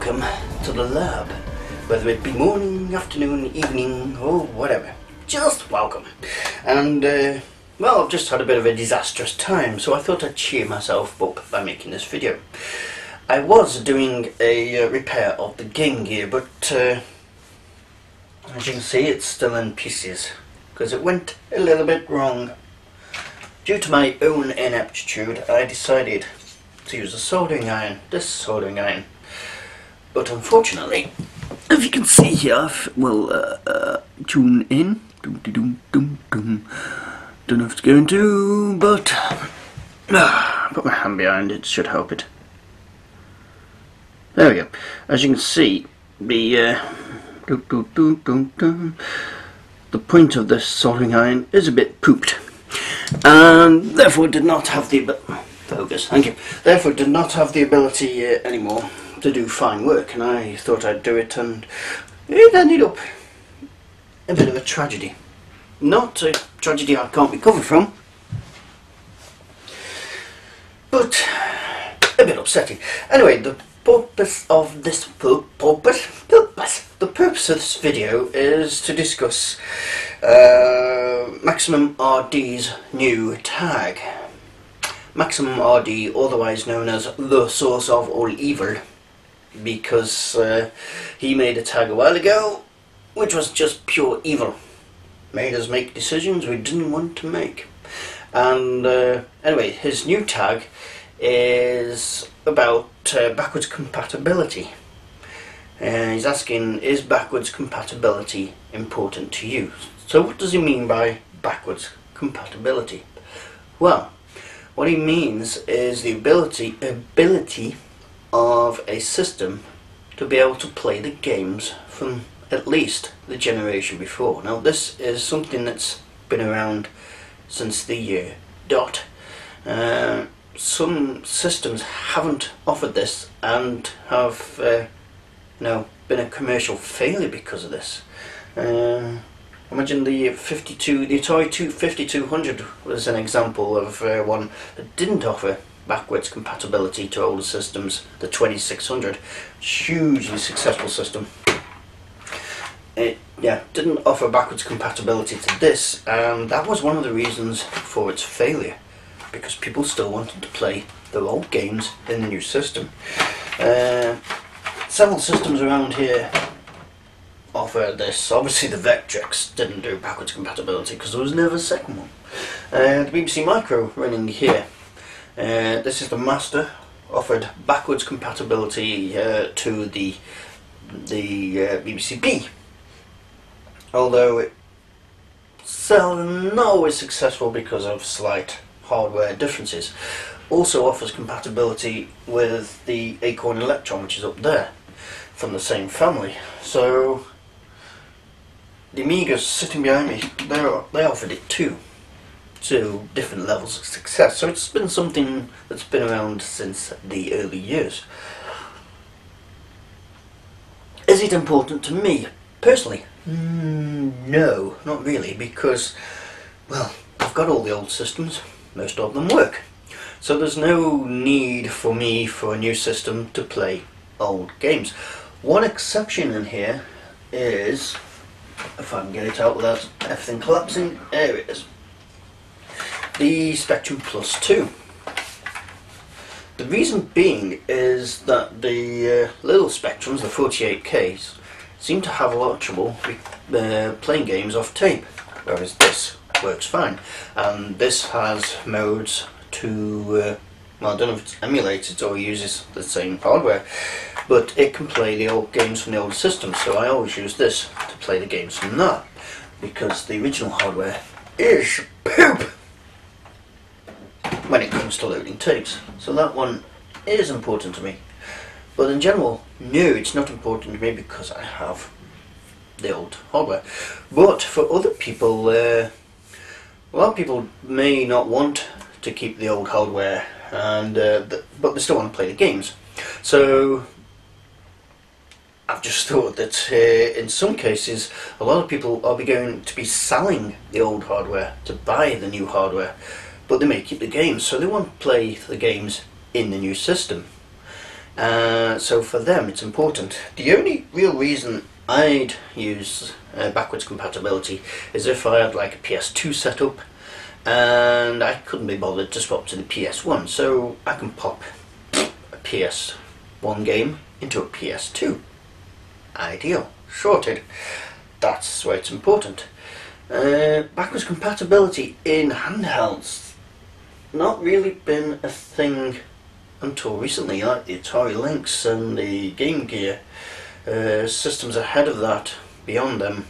welcome to the lab, whether it be morning, afternoon, evening, or whatever. Just welcome. And, well, I've just had a bit of a disastrous time, so I thought I'd cheer myself up by making this video. I was doing a repair of the Game Gear, but as you can see, it's still in pieces, because it went a little bit wrong. Due to my own ineptitude, I decided to use a soldering iron, this soldering iron. But unfortunately, if you can see here, we'll tune in. Don't know if it's going to, but put my hand behind it, should help it. There we go. As you can see, the point of this soldering iron is a bit pooped, and therefore did not have the Therefore did not have the ability anymore to do fine work, and I thought I'd do it, and it ended up a bit of a tragedy. Not a tragedy I can't recover from, but a bit upsetting. Anyway, the purpose of this video is to discuss Maximum RD's new tag. Maximum RD, otherwise known as the source of all evil, because he made a tag a while ago which was just pure evil. Made us make decisions we didn't want to make. And anyway, his new tag is about backwards compatibility. He's asking, is backwards compatibility important to you? So what does he mean by backwards compatibility? Well, what he means is the ability of a system to be able to play the games from at least the generation before. Now this is something that's been around since the year dot. Some systems haven't offered this and have been a commercial failure because of this. Imagine the Atari 5200 was an example of one that didn't offer backwards compatibility to older systems. The 2600, hugely successful system. It didn't offer backwards compatibility to this, and that was one of the reasons for its failure, because people still wanted to play their old games in the new system. Several systems around here offer this. Obviously the Vectrex didn't do backwards compatibility because there was never a second one. The BBC Micro running here, this is the Master, offered backwards compatibility to the BBC B, although it's not always successful because of slight hardware differences. Also offers compatibility with the Acorn Electron, which is up there, from the same family. So the Amigas sitting behind me, they offered it too, to different levels of success. So it's been something that's been around since the early years. Is it important to me personally? No, not really, because, well, I've got all the old systems, most of them work. So there's no need for me for a new system to play old games. One exception in here is, if I can get it out without everything collapsing, there it is, the Spectrum Plus 2. The reason being is that the little Spectrums, the 48Ks, seem to have a lot of trouble playing games off tape, whereas this works fine. And this has modes to, well, I don't know if it's emulated or uses the same hardware, but it can play the old games from the old system, so I always use this to play the games from that, because the original hardware is poop when it comes to loading tapes. So that one is important to me. But in general, no, it's not important to me because I have the old hardware. But for other people, a lot of people may not want to keep the old hardware, and but they still want to play the games. So I've just thought that in some cases a lot of people are going to be selling the old hardware to buy the new hardware, but they may keep the games, so they want to play the games in the new system. So for them it's important. The only real reason I'd use backwards compatibility is if I had like a PS2 setup and I couldn't be bothered to swap to the PS1, so I can pop a PS1 game into a PS2. Ideal. Sorted. That's why it's important. Backwards compatibility in handhelds, not really been a thing until recently, like the Atari Lynx and the Game Gear. Systems ahead of that, beyond them,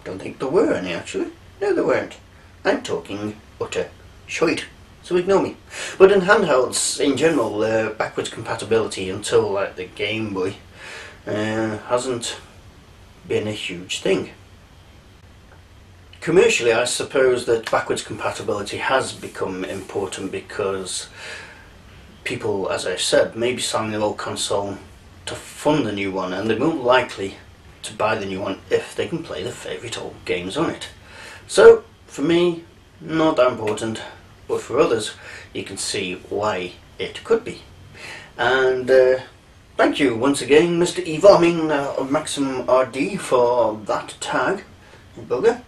don't think there were any actually. No, there weren't. I'm talking utter shite, so ignore me. But in handhelds in general, backwards compatibility until like the Game Boy hasn't been a huge thing. Commercially, I suppose that backwards compatibility has become important because people, as I said, may be selling their old console to fund the new one, and they're more likely to buy the new one if they can play their favourite old games on it. So, for me, not that important, but for others, you can see why it could be. And thank you once again, Mr. Evarming of Maximum RD, for that tag, bugger.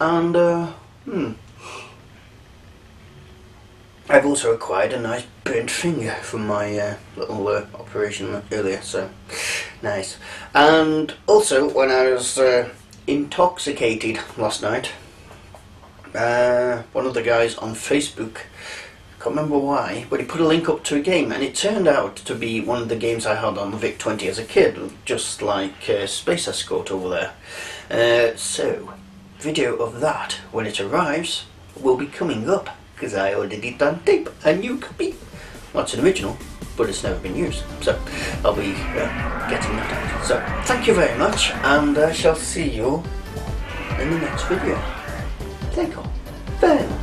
And I've also acquired a nice burnt finger from my little operation earlier, so nice. And also, when I was intoxicated last night, one of the guys on Facebook, can't remember why, but he put a link up to a game, and it turned out to be one of the games I had on the VIC-20 as a kid, just like Space Escort over there. So, video of that, when it arrives, will be coming up, because I ordered it on tape, a new copy. Well, it's an original, but it's never been used, so I'll be getting that out. So, thank you very much, and I shall see you in the next video. Take care. Farewell.